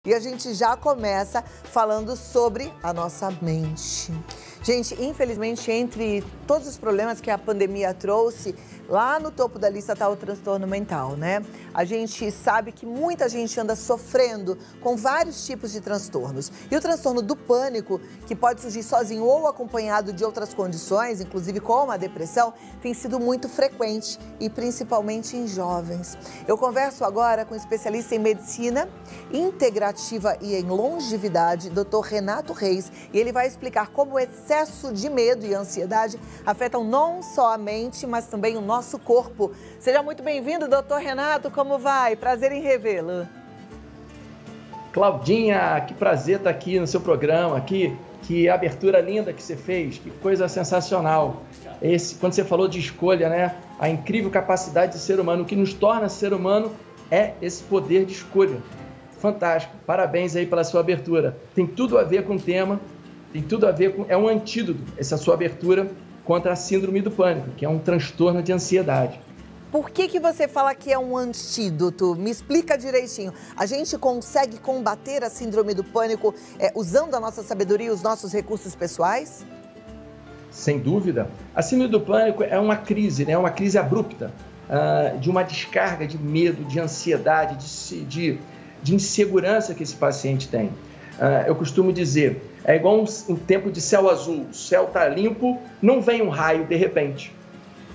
E a gente já começa falando sobre a nossa mente. Gente, infelizmente, entre todos os problemas que a pandemia trouxe, lá no topo da lista está o transtorno mental, né? A gente sabe que muita gente anda sofrendo com vários tipos de transtornos. E o transtorno do pânico, que pode surgir sozinho ou acompanhado de outras condições, inclusive como a depressão, tem sido muito frequente e principalmente em jovens. Eu converso agora com um especialista em medicina integrativa e em longevidade, Dr. Renato Reis, e ele vai explicar como o excesso de medo e ansiedade afetam não só a mente, mas também o nosso corpo. Seja muito bem-vindo, doutor Renato, como vai? Prazer em revê-lo. Claudinha, que prazer estar aqui no seu programa, que abertura linda que você fez, que coisa sensacional. Quando você falou de escolha, né? A incrível capacidade de ser humano, o que nos torna ser humano é esse poder de escolha. Fantástico, parabéns aí pela sua abertura. Tem tudo a ver com o tema, tem tudo a ver com... É um antídoto, essa sua abertura contra a síndrome do pânico, que é um transtorno de ansiedade. Por que você fala que é um antídoto? Me explica direitinho. A gente consegue combater a síndrome do pânico usando a nossa sabedoria e os nossos recursos pessoais? Sem dúvida. A síndrome do pânico é uma crise, né? Uma crise abrupta, de uma descarga de medo, de ansiedade, de insegurança que esse paciente tem. Eu costumo dizer, é igual um tempo de céu azul, o céu está limpo, não vem um raio de repente.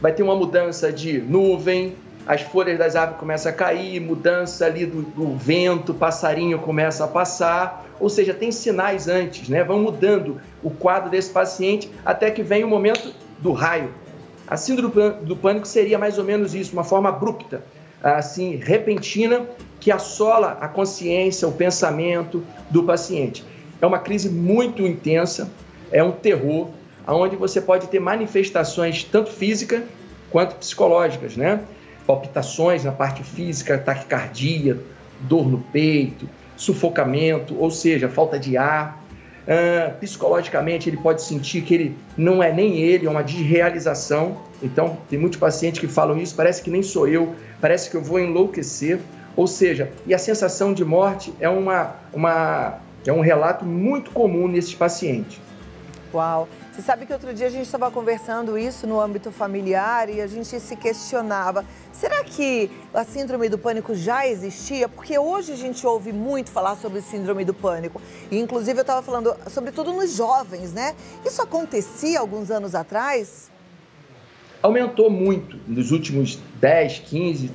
Vai ter uma mudança de nuvem, as folhas das árvores começam a cair, mudança ali do vento, passarinho começa a passar, ou seja, tem sinais antes, né? Vão mudando o quadro desse paciente até que vem o momento do raio. A síndrome do pânico seria mais ou menos isso, uma forma abrupta, assim, repentina, que assola a consciência, o pensamento do paciente. É uma crise muito intensa, é um terror, onde você pode ter manifestações tanto físicas quanto psicológicas, né? Palpitações na parte física, taquicardia, dor no peito, sufocamento, ou seja, falta de ar. Psicologicamente, ele pode sentir que ele não é nem ele, é uma desrealização. Então, tem muitos pacientes que falam isso, parece que nem sou eu, parece que eu vou enlouquecer. Ou seja, e a sensação de morte é um relato muito comum nesses pacientes. Uau! Você sabe que outro dia a gente estava conversando isso no âmbito familiar e a gente se questionava, será que a síndrome do pânico já existia? Porque hoje a gente ouve muito falar sobre síndrome do pânico e inclusive eu estava falando sobretudo nos jovens, né? Isso acontecia alguns anos atrás? Aumentou muito nos últimos 10, 15,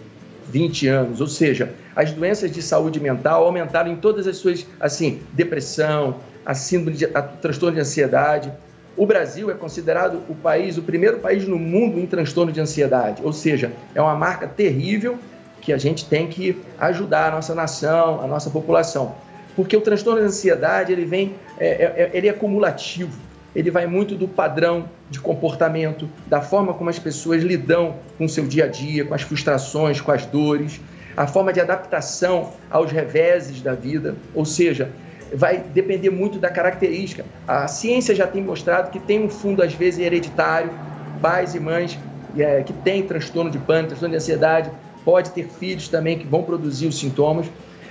20 anos, ou seja, as doenças de saúde mental aumentaram em todas as suas, assim, depressão, a transtorno de ansiedade. O Brasil é considerado o primeiro país no mundo em transtorno de ansiedade, ou seja, é uma marca terrível que a gente tem que ajudar a nossa nação, a nossa população. Porque o transtorno de ansiedade, ele é cumulativo, ele vai muito do padrão de comportamento, da forma como as pessoas lidam com o seu dia a dia, com as frustrações, com as dores, a forma de adaptação aos reveses da vida, ou seja, vai depender muito da característica. A ciência já tem mostrado que tem um fundo, às vezes, hereditário, pais e mães que têm transtorno de pânico, transtorno de ansiedade, pode ter filhos também que vão produzir os sintomas,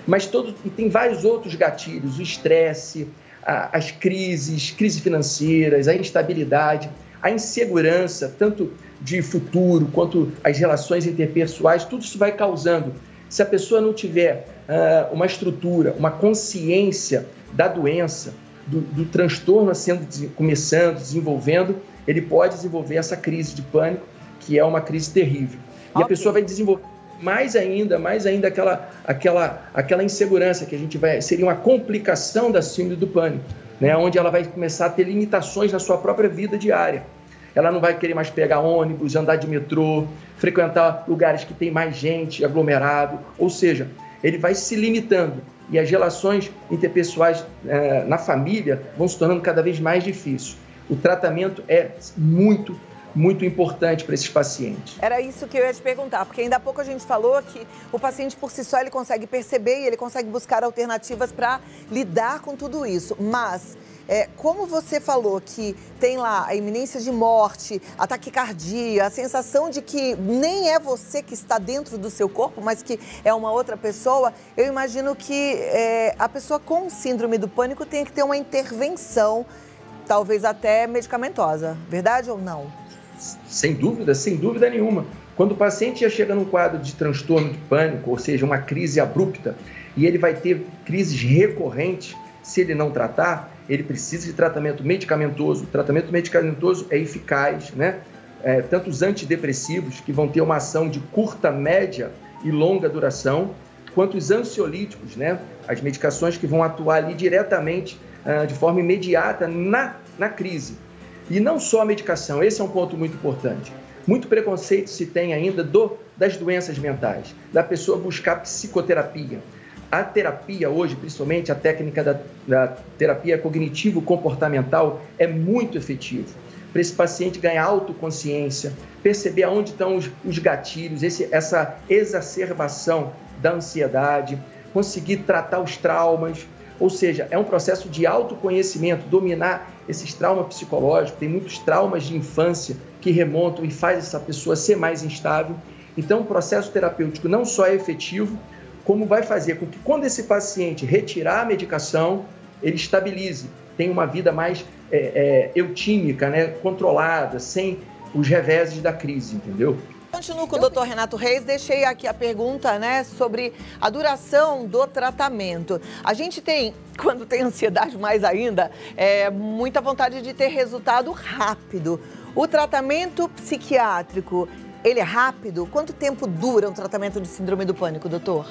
mas e tem vários outros gatilhos, o estresse, as crises financeiras, a instabilidade, a insegurança, tanto de futuro quanto as relações interpessoais, tudo isso vai causando. Se a pessoa não tiver uma estrutura, uma consciência da doença, do transtorno começando, desenvolvendo, ele pode desenvolver essa crise de pânico, que é uma crise terrível. E a pessoa vai desenvolver mais ainda aquela insegurança que seria uma complicação da síndrome do pânico, né? Onde ela vai começar a ter limitações na sua própria vida diária. Ela não vai querer mais pegar ônibus, andar de metrô, frequentar lugares que tem mais gente, aglomerado, ou seja, ele vai se limitando e as relações interpessoais na família vão se tornando cada vez mais difíceis. O tratamento é muito importante para esses pacientes. Era isso que eu ia te perguntar, porque ainda há pouco a gente falou que o paciente por si só ele consegue perceber e ele consegue buscar alternativas para lidar com tudo isso, mas Como você falou que tem lá a iminência de morte, a taquicardia, a sensação de que nem é você que está dentro do seu corpo, mas que é uma outra pessoa, eu imagino que a pessoa com síndrome do pânico tem que ter uma intervenção, talvez até medicamentosa, verdade ou não? Sem dúvida nenhuma. Quando o paciente já chega num quadro de transtorno de pânico, ou seja, uma crise abrupta, e ele vai ter crises recorrentes, se ele não tratar, ele precisa de tratamento medicamentoso. O tratamento medicamentoso é eficaz, né? Tanto os antidepressivos, que vão ter uma ação de curta, média e longa duração, quanto os ansiolíticos, né? As medicações que vão atuar ali diretamente, de forma imediata na crise. E não só a medicação, esse é um ponto muito importante. Muito preconceito se tem ainda das doenças mentais, da pessoa buscar psicoterapia. A terapia hoje, principalmente a técnica da terapia cognitivo-comportamental, é muito efetiva. Para esse paciente ganhar autoconsciência, perceber aonde estão os gatilhos, essa exacerbação da ansiedade, conseguir tratar os traumas. Ou seja, é um processo de autoconhecimento, dominar esses traumas psicológicos. Tem muitos traumas de infância que remontam e faz essa pessoa ser mais instável. Então, o processo terapêutico não só é efetivo, como vai fazer com que, quando esse paciente retirar a medicação, ele estabilize, tenha uma vida mais eutímica, né, controlada, sem os reveses da crise, entendeu? Continuo com o Dr. Renato Reis, deixei aqui a pergunta, né, sobre a duração do tratamento. A gente tem, quando tem ansiedade mais ainda, muita vontade de ter resultado rápido. O tratamento psiquiátrico, ele é rápido? Quanto tempo dura um tratamento de síndrome do pânico, doutor?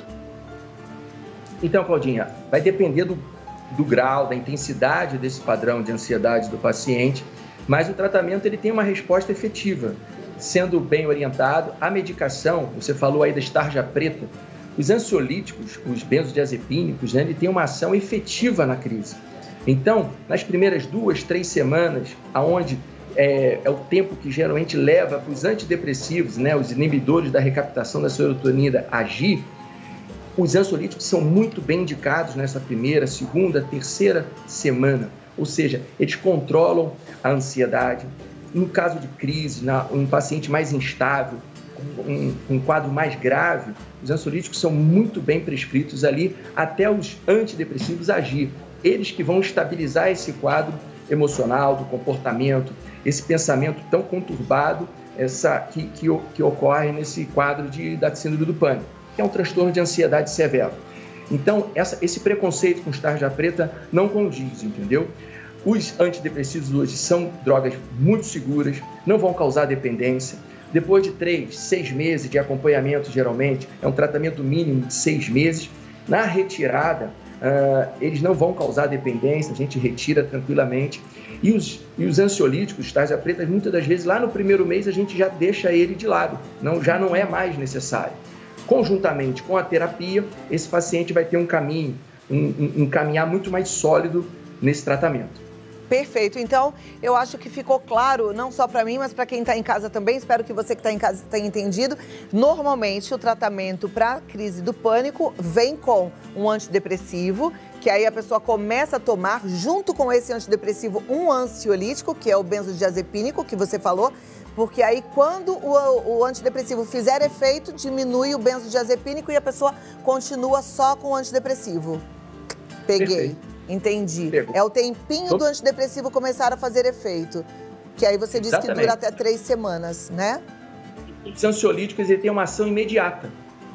Então, Claudinha, vai depender do grau, da intensidade desse padrão de ansiedade do paciente, mas o tratamento ele tem uma resposta efetiva. Sendo bem orientado, a medicação, você falou aí da tarja preta, os ansiolíticos, os benzodiazepínicos, né, ele tem uma ação efetiva na crise. Então, nas primeiras 2, 3 semanas, aonde é o tempo que geralmente leva para os antidepressivos, né, os inibidores da recaptação da serotonina agir, os ansiolíticos são muito bem indicados nessa primeira, segunda, terceira semana. Ou seja, eles controlam a ansiedade. No caso de crise, um paciente mais instável, um quadro mais grave, os ansiolíticos são muito bem prescritos ali até os antidepressivos agir. Eles que vão estabilizar esse quadro emocional, do comportamento, esse pensamento tão conturbado que ocorre nesse quadro da síndrome do pânico, que é um transtorno de ansiedade severo. Então, esse preconceito com tarja preta não condiz, entendeu? Os antidepressivos hoje são drogas muito seguras, não vão causar dependência. Depois de 3, 6 meses de acompanhamento, geralmente, é um tratamento mínimo de 6 meses. Na retirada, eles não vão causar dependência, a gente retira tranquilamente. E os ansiolíticos, tarja preta, muitas das vezes, lá no primeiro mês, a gente já deixa ele de lado, já não é mais necessário. Conjuntamente com a terapia, esse paciente vai ter um caminho, um caminhar muito mais sólido nesse tratamento. Perfeito. Então, eu acho que ficou claro, não só para mim, mas para quem está em casa também. Espero que você que está em casa tenha entendido. Normalmente, o tratamento para a crise do pânico vem com um antidepressivo, que aí a pessoa começa a tomar, junto com esse antidepressivo, um ansiolítico, que é o benzodiazepínico, que você falou, porque aí quando o antidepressivo fizer efeito, diminui o benzodiazepínico e a pessoa continua só com o antidepressivo. Peguei. Perfeito. Entendi. É o tempinho do antidepressivo começar a fazer efeito. Que aí você disse que dura até 3 semanas, né? Os ansiolíticos têm uma ação imediata.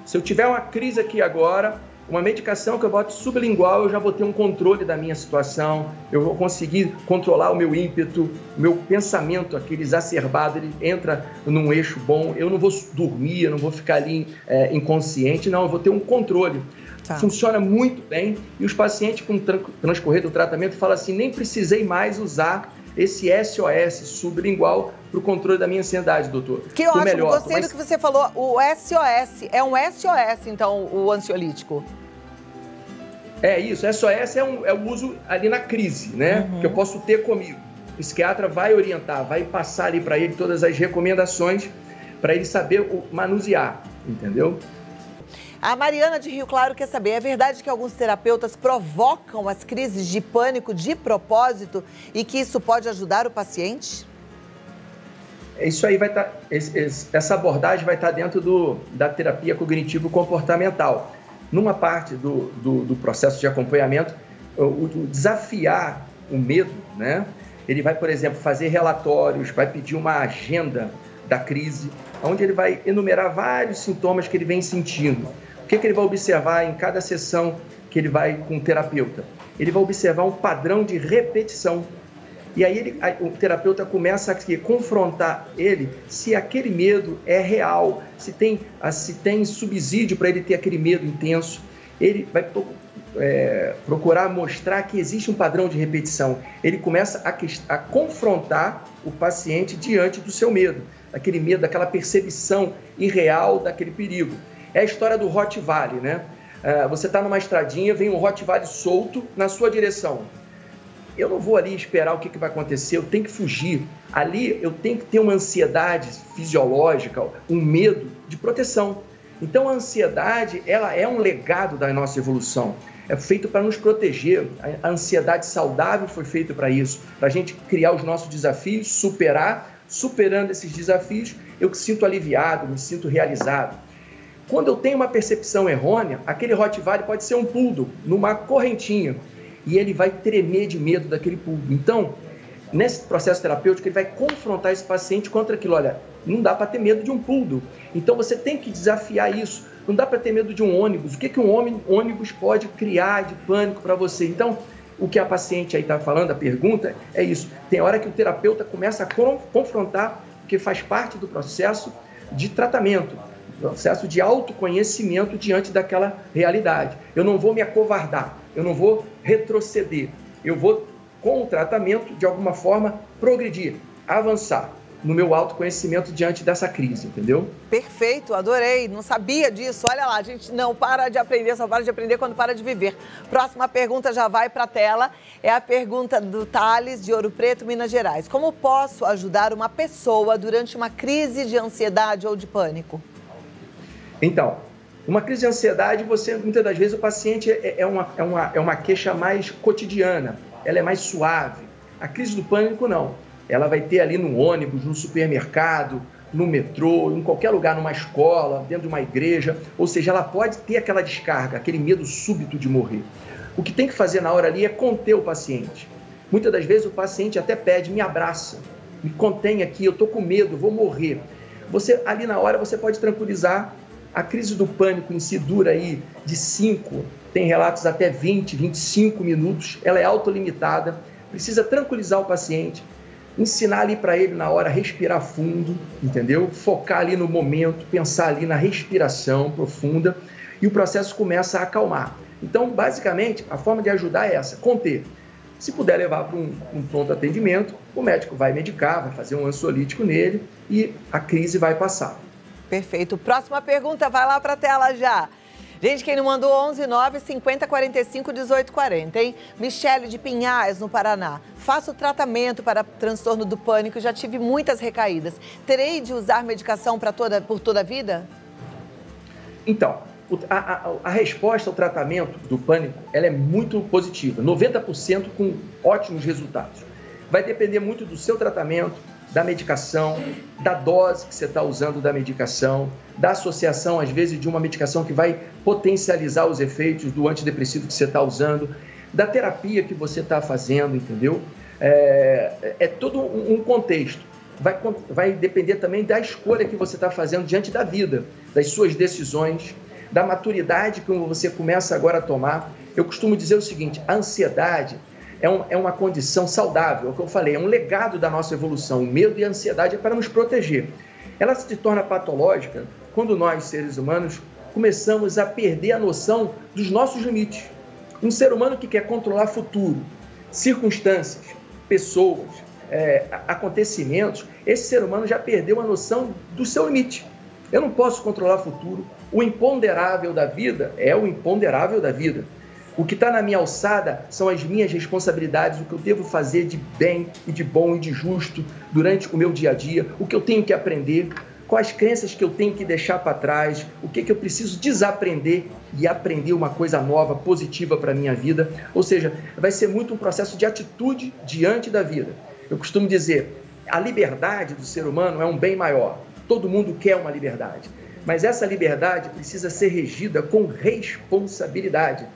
Se eu tiver uma crise aqui agora, uma medicação que eu boto sublingual, eu já vou ter um controle da minha situação, eu vou conseguir controlar o meu ímpeto, o meu pensamento, aquele exacerbado, ele entra num eixo bom, eu não vou dormir, eu não vou ficar ali inconsciente, não, eu vou ter um controle. Tá. Funciona muito bem e os pacientes com o transcorrer do tratamento falam assim, nem precisei mais usar esse SOS sublingual para o controle da minha ansiedade, doutor. Que ótimo, gostei do que você falou, o SOS, é um SOS então o ansiolítico? É isso, SOS é o uso ali na crise, né, que eu posso ter comigo. O psiquiatra vai orientar, vai passar ali para ele todas as recomendações para ele saber manusear, entendeu? A Mariana de Rio Claro quer saber, é verdade que alguns terapeutas provocam as crises de pânico de propósito e que isso pode ajudar o paciente? Isso aí vai estar, essa abordagem vai estar dentro da terapia cognitivo-comportamental. Numa parte do processo de acompanhamento, o desafiar o medo, né? Ele vai, por exemplo, fazer relatórios, vai pedir uma agenda da crise, onde ele vai enumerar vários sintomas que ele vem sentindo. O que ele vai observar em cada sessão que ele vai com o terapeuta? Ele vai observar um padrão de repetição. E aí o terapeuta começa a confrontar ele se aquele medo é real, se tem subsídio para ele ter aquele medo intenso. Ele vai procurar mostrar que existe um padrão de repetição. Ele começa a confrontar o paciente diante do seu medo, daquele medo, daquela percepção irreal daquele perigo. É a história do Rottweiler, né? Você está numa estradinha, vem um Rottweiler solto na sua direção. Eu não vou ali esperar o que vai acontecer, eu tenho que fugir. Ali eu tenho que ter uma ansiedade fisiológica, um medo de proteção. Então a ansiedade, ela é um legado da nossa evolução. É feito para nos proteger. A ansiedade saudável foi feita para isso, para a gente criar os nossos desafios, superando esses desafios, eu me sinto aliviado, me sinto realizado. Quando eu tenho uma percepção errônea, aquele Rottweiler pode ser um poodle, numa correntinha, e ele vai tremer de medo daquele poodle. Então, nesse processo terapêutico, ele vai confrontar esse paciente contra aquilo. Olha, não dá para ter medo de um poodle. Então, você tem que desafiar isso. Não dá para ter medo de um ônibus. O que um ônibus pode criar de pânico para você? Então, o que a paciente aí está falando, a pergunta, é isso. Tem hora que o terapeuta começa a confrontar, porque faz parte do processo de tratamento, processo de autoconhecimento diante daquela realidade. Eu não vou me acovardar, eu não vou retroceder, eu vou, com o tratamento, de alguma forma, progredir, avançar no meu autoconhecimento diante dessa crise, entendeu? Perfeito, adorei, não sabia disso. Olha lá, a gente não para de aprender, só para de aprender quando para de viver. Próxima pergunta já vai para a tela, é a pergunta do Thales, de Ouro Preto, Minas Gerais. Como posso ajudar uma pessoa durante uma crise de ansiedade ou de pânico? Então, uma crise de ansiedade, muitas das vezes o paciente é uma queixa mais cotidiana, ela é mais suave. A crise do pânico não. Ela vai ter ali no ônibus, no supermercado, no metrô, em qualquer lugar, numa escola, dentro de uma igreja. Ou seja, ela pode ter aquela descarga, aquele medo súbito de morrer. O que tem que fazer na hora ali é conter o paciente. Muitas das vezes o paciente até pede, me abraça, me contém aqui, eu estou com medo, vou morrer. Ali na hora você pode tranquilizar. A crise do pânico em si dura aí de 5, tem relatos até 20, 25 minutos. Ela é autolimitada, precisa tranquilizar o paciente, ensinar ali para ele na hora respirar fundo, entendeu? Focar ali no momento, pensar ali na respiração profunda e o processo começa a acalmar. Então, basicamente, a forma de ajudar é essa, conter. Se puder levar para um pronto atendimento, o médico vai medicar, vai fazer um ansiolítico nele e a crise vai passar. Perfeito. Próxima pergunta, vai lá para a tela já. Gente, quem não mandou 11 9 50 45 18 40, hein? Michele de Pinhais, no Paraná. Faço tratamento para transtorno do pânico, já tive muitas recaídas. Terei de usar medicação por toda a vida? Então, a resposta ao tratamento do pânico, ela é muito positiva. 90% com ótimos resultados. Vai depender muito do seu tratamento, da medicação, da dose que você está usando da medicação, da associação, às vezes, de uma medicação que vai potencializar os efeitos do antidepressivo que você está usando, da terapia que você está fazendo, entendeu? É todo um contexto. Vai depender também da escolha que você está fazendo diante da vida, das suas decisões, da maturidade que você começa agora a tomar. Eu costumo dizer o seguinte, a ansiedade é uma condição saudável, é o que eu falei, é um legado da nossa evolução. O medo e a ansiedade é para nos proteger. Ela se torna patológica quando nós, seres humanos, começamos a perder a noção dos nossos limites. Um ser humano que quer controlar futuro, circunstâncias, pessoas, acontecimentos, esse ser humano já perdeu a noção do seu limite. Eu não posso controlar futuro. O imponderável da vida é o imponderável da vida. O que está na minha alçada são as minhas responsabilidades, o que eu devo fazer de bem e de bom e de justo durante o meu dia a dia, o que eu tenho que aprender. quais crenças que eu tenho que deixar para trás, o que eu preciso desaprender e aprender uma coisa nova, positiva para a minha vida. Ou seja, vai ser muito um processo de atitude diante da vida. Eu costumo dizer, a liberdade do ser humano é um bem maior. Todo mundo quer uma liberdade, mas essa liberdade precisa ser regida com responsabilidade.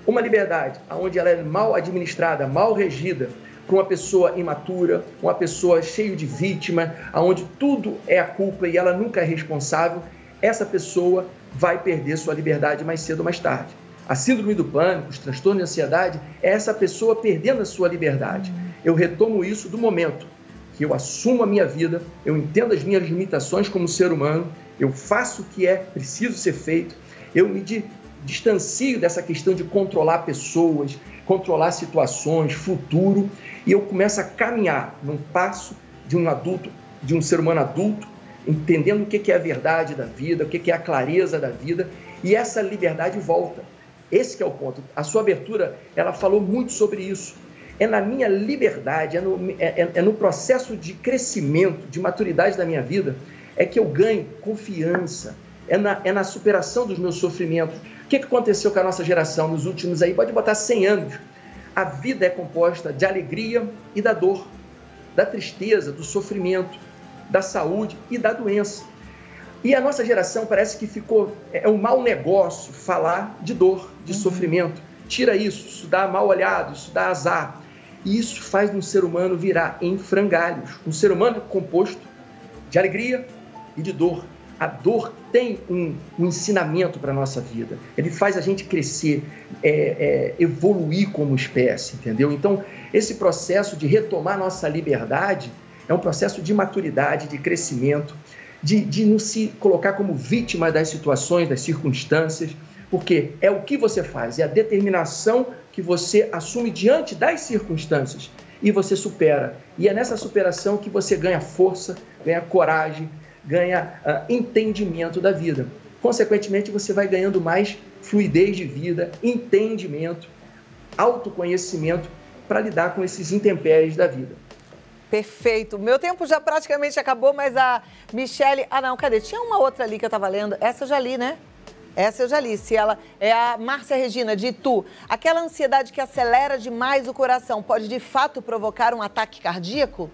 Uma liberdade onde ela é mal administrada, mal regida, para uma pessoa imatura, uma pessoa cheia de vítima, onde tudo é a culpa e ela nunca é responsável, essa pessoa vai perder sua liberdade mais cedo ou mais tarde. A síndrome do pânico, os transtornos de ansiedade, é essa pessoa perdendo a sua liberdade. Eu retomo isso do momento que eu assumo a minha vida, eu entendo as minhas limitações como ser humano, eu faço o que é preciso ser feito, eu me distancio dessa questão de controlar pessoas, controlar situações, futuro, e eu começo a caminhar num passo de um adulto, de um ser humano adulto, entendendo o que é a verdade da vida, o que é a clareza da vida, e essa liberdade volta. Esse que é o ponto. A sua abertura, ela falou muito sobre isso. É na minha liberdade, é no processo de crescimento, de maturidade da minha vida, é que eu ganho confiança, é na superação dos meus sofrimentos. O que aconteceu com a nossa geração nos últimos aí? Pode botar 100 anos. A vida é composta de alegria e da dor, da tristeza, do sofrimento, da saúde e da doença. E a nossa geração parece que é um mau negócio falar de dor, de sofrimento. Tira isso dá mal olhado, isso dá azar. E isso faz um ser humano virar em frangalhos. Um ser humano composto de alegria e de dor. A dor tem um ensinamento para a nossa vida. Ele faz a gente crescer, evoluir como espécie, entendeu? Então, esse processo de retomar nossa liberdade é um processo de maturidade, de crescimento, de não se colocar como vítima das situações, das circunstâncias, porque é o que você faz, é a determinação que você assume diante das circunstâncias e você supera. E é nessa superação que você ganha força, ganha coragem, ganha entendimento da vida. Consequentemente, você vai ganhando mais fluidez de vida, entendimento, autoconhecimento para lidar com esses intempéries da vida. Perfeito. Meu tempo já praticamente acabou, mas a Michele... Ah, não, cadê? Tinha uma outra ali que eu estava lendo. Essa eu já li, né? Essa eu já li. Se ela é a Márcia Regina, de Itu. Aquela ansiedade que acelera demais o coração pode, de fato, provocar um ataque cardíaco?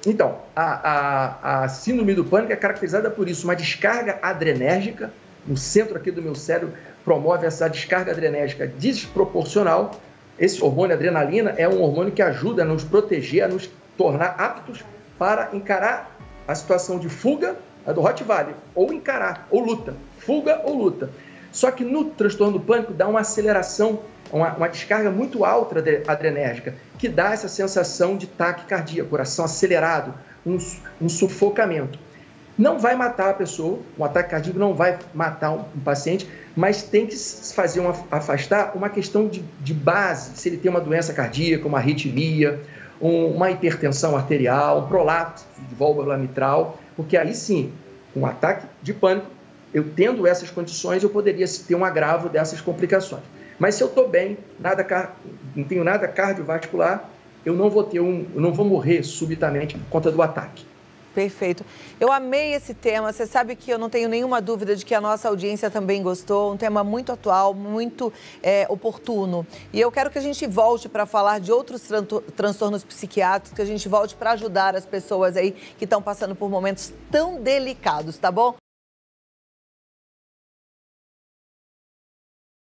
Então, a síndrome do pânico é caracterizada por isso, uma descarga adrenérgica, no centro aqui do meu cérebro, promove essa descarga adrenérgica desproporcional. Esse hormônio adrenalina é um hormônio que ajuda a nos proteger, a nos tornar aptos para encarar a situação de fuga, a do Rottweiler, ou encarar, ou luta, fuga ou luta. Só que no transtorno do pânico dá uma aceleração, uma descarga muito alta adrenérgica, que dá essa sensação de taquicardia, coração acelerado, um sufocamento. Não vai matar a pessoa, um ataque cardíaco não vai matar um paciente, mas tem que fazer afastar uma questão de base, se ele tem uma doença cardíaca, uma arritmia, uma hipertensão arterial, um prolapso de válvula mitral, porque aí sim, um ataque de pânico, eu tendo essas condições, eu poderia ter um agravo dessas complicações. Mas se eu estou bem, não tenho nada cardiovascular, eu não vou morrer subitamente por conta do ataque. Perfeito. Eu amei esse tema. Você sabe que eu não tenho nenhuma dúvida de que a nossa audiência também gostou. Um tema muito atual, muito oportuno. E eu quero que a gente volte para falar de outros transtornos psiquiátricos, que a gente volte para ajudar as pessoas aí que estão passando por momentos tão delicados, tá bom?